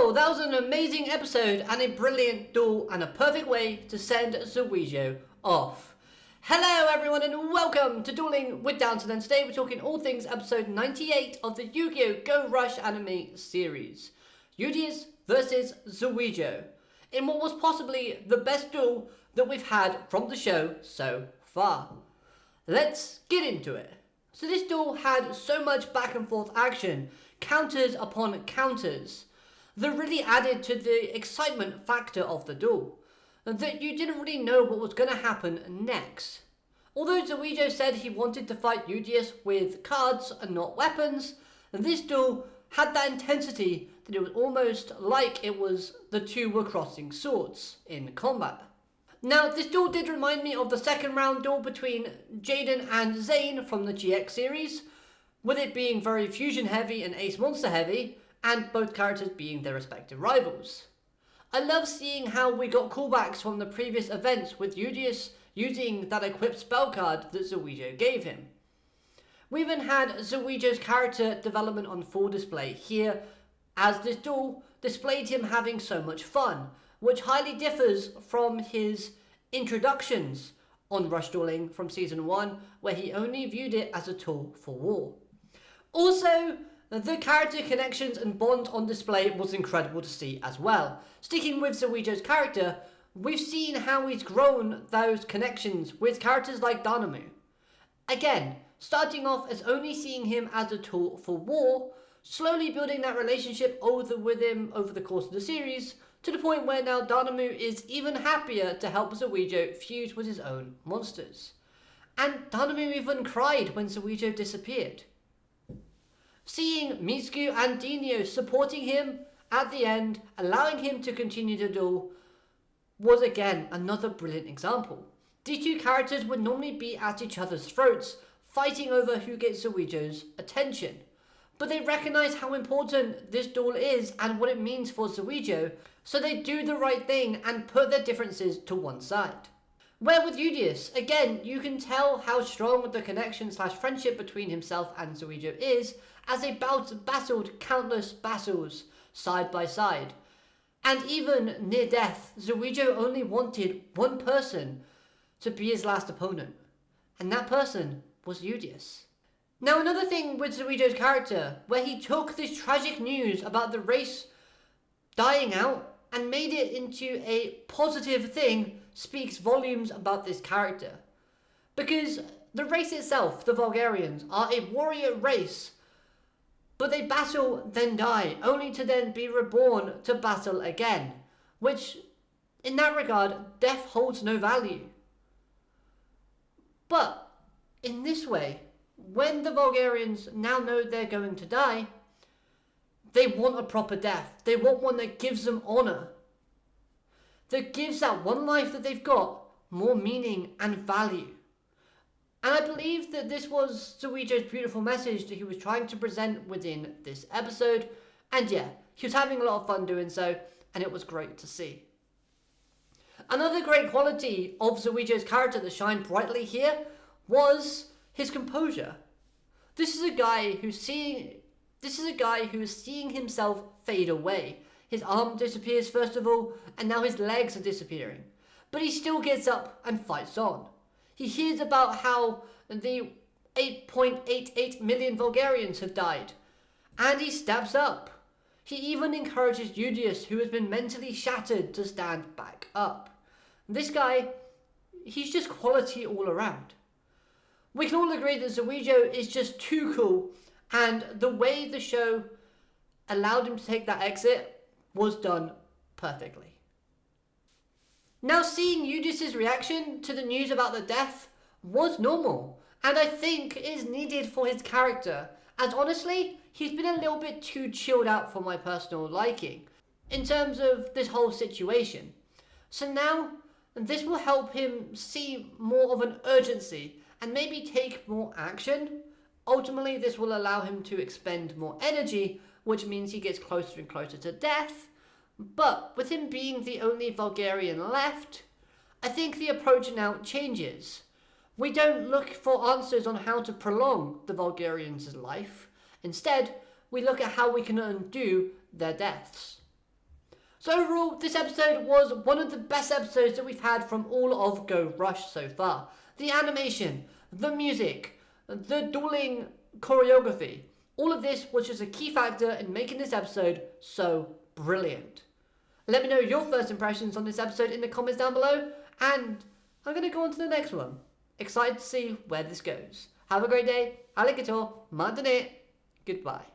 Well, that was an amazing episode and a brilliant duel and a perfect way to send Zuijo off. Hello everyone and welcome to Dueling with Downton, and today we're talking all things episode 98 of the Yu-Gi-Oh! Go Rush anime series. Udius versus Zuijo, in what was possibly the best duel that we've had from the show so far. Let's get into it. So this duel had so much back and forth action, counters upon counters, that really added to the excitement factor of the duel, that you didn't really know what was going to happen next. Although Zuijo said he wanted to fight Udius with cards and not weapons, this duel had that intensity that it was almost like it was the two were crossing swords in combat. Now, this duel did remind me of the second round duel between Jaden and Zane from the GX series, with it being very fusion heavy and ace monster heavy, and both characters being their respective rivals. I love seeing how we got callbacks from the previous events with Udius using that equipped spell card that Zuijo gave him. We even had Zuijo's character development on full display here, as this duel displayed him having so much fun, which highly differs from his introductions on Rush Dueling from Season 1, where he only viewed it as a tool for war. Also, the character connections and bond on display was incredible to see as well. Sticking with Zuijo's character, we've seen how he's grown those connections with characters like Danamu. Again, starting off as only seeing him as a tool for war, slowly building that relationship with him over the course of the series, to the point where now Danamu is even happier to help Zuijo fuse with his own monsters. And Danamu even cried when Zuijo disappeared. Seeing Mitsuku and Dinio supporting him at the end, allowing him to continue the duel, was again another brilliant example. These two characters would normally be at each other's throats, fighting over who gets Zuijo's attention. But they recognise how important this duel is and what it means for Zuijo, so they do the right thing and put their differences to one side. Where with Udius, again, you can tell how strong the connection / friendship between himself and Zuijo is, as they battled countless battles side by side. And even near death, Zuijo only wanted one person to be his last opponent, and that person was Udius. Now, another thing with Zuijo's character, where he took this tragic news about the race dying out and made it into a positive thing, speaks volumes about this character. Because the race itself, the Vulgarians, are a warrior race, but they battle, then die, only to then be reborn to battle again, which, in that regard, death holds no value. But, in this way, when the Vulgarians now know they're going to die, they want a proper death. They want one that gives them honour, that gives that one life that they've got more meaning and value. And I believe that this was Zuijo's beautiful message that he was trying to present within this episode. And yeah, he was having a lot of fun doing so, and it was great to see. Another great quality of Zuijo's character that shined brightly here was his composure. This is a guy who's seeing himself fade away. His arm disappears first of all, and now his legs are disappearing. But he still gets up and fights on. He hears about how the 8.88 million Vulgarians have died, and he steps up. He even encourages Udius, who has been mentally shattered, to stand back up. This guy, he's just quality all around. We can all agree that Zuijo is just too cool, and the way the show allowed him to take that exit was done perfectly. Now, seeing Udius' reaction to the news about the death was normal, and I think is needed for his character, as honestly, he's been a little bit too chilled out for my personal liking, in terms of this whole situation. So now, this will help him see more of an urgency, and maybe take more action. Ultimately, this will allow him to expend more energy, which means he gets closer and closer to death. But with him being the only Vulgarian left, I think the approach now changes. We don't look for answers on how to prolong the Vulgarians' life. Instead, we look at how we can undo their deaths. So overall, this episode was one of the best episodes that we've had from all of Go Rush so far. The animation, the music, the dueling choreography, all of this was just a key factor in making this episode so brilliant. Let me know your first impressions on this episode in the comments down below, and I'm going to go on to the next one. Excited to see where this goes. Have a great day. Alligator, Mandanet. Goodbye.